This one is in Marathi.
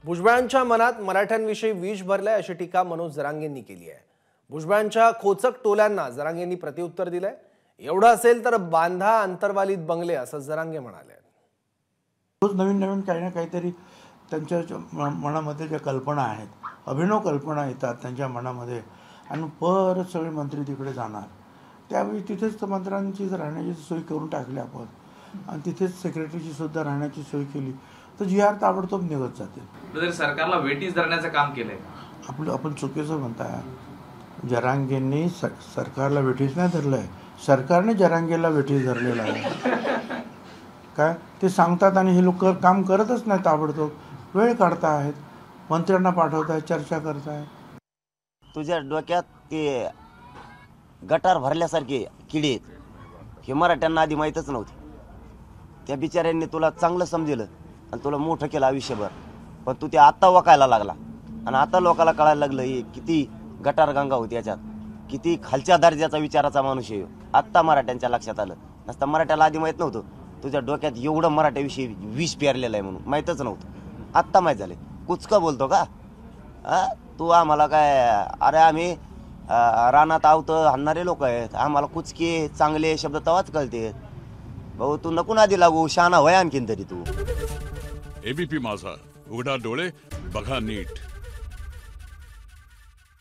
भुजबळांच्या मनात मराठ्यांविषयी विष भरलंय अशी टीका मनोज जरांगेंनी केली आहे। भुजबळांच्या खोचक टोल्यांना जरांगेंनी प्रत्युत्तर दिलंय। एवढं असेल तर बांधा अंतर्वालीत बंगले असं जरांगे म्हणाले। रोज नवीन नवीन काही ना काहीतरी त्यांच्या मनामध्ये ज्या कल्पना आहेत, अभिनव कल्पना येतात त्यांच्या मनामध्ये आणि परत सगळे मंत्री तिकडे जाणार। त्यावेळी तिथेच मंत्र्यांची राहण्याची सोय करून टाकली आपण आणि तिथेच सेक्रेटरीची सुद्धा राहण्याची सोय केली तर जी आर ताबडतोब निघत जातील। सरकारला वेटीस धरण्याचं काम केलंय आपण चुकीचं म्हणताय। जरांगेंनी सरकारला वेठीस नाही धरलंय, सरकारने जरांगेला वेठीस धरलेला आहे। काय ते सांगतात आणि हे लोक काम करतच नाही, ताबडतोब वेळ काढतायत, मंत्र्यांना पाठवतायत, चर्चा करतायत। तुझ्या डोक्यात ते गटार भरल्यासारखे किडे आहेत हे मराठ्यांना आधी माहीतच नव्हते। त्या बिचाऱ्यांनी तुला चांगलं समजलं आणि तुला मोठं केलं आयुष्यभर, पण तू ते आत्ता वकायला लागला आणि आता लोकांना कळायला लागलं हे किती गटार गंगा होती, याच्यात किती खालच्या दर्जाचा विचाराचा माणूस आहे। आत्ता मराठ्यांच्या लक्षात आलं, नसता मराठ्याला आधी माहीत नव्हतं तुझ्या डोक्यात एवढं मराठ्याविषयी विष पेरलेलं आहे म्हणून माहीतच नव्हतं। आत्ता माहीत झाले। कुचका बोलतो का तू आम्हाला? काय अरे आम्ही रानात आवतं हाणणारे लोक आहेत, आम्हाला कुचके चांगले शब्द तवाच कळते। भाऊ तू नको आधी लागू, शहाणा होय आणखीन तरी तू। एबीपी माझा, उघडा डोळे बघा नीट।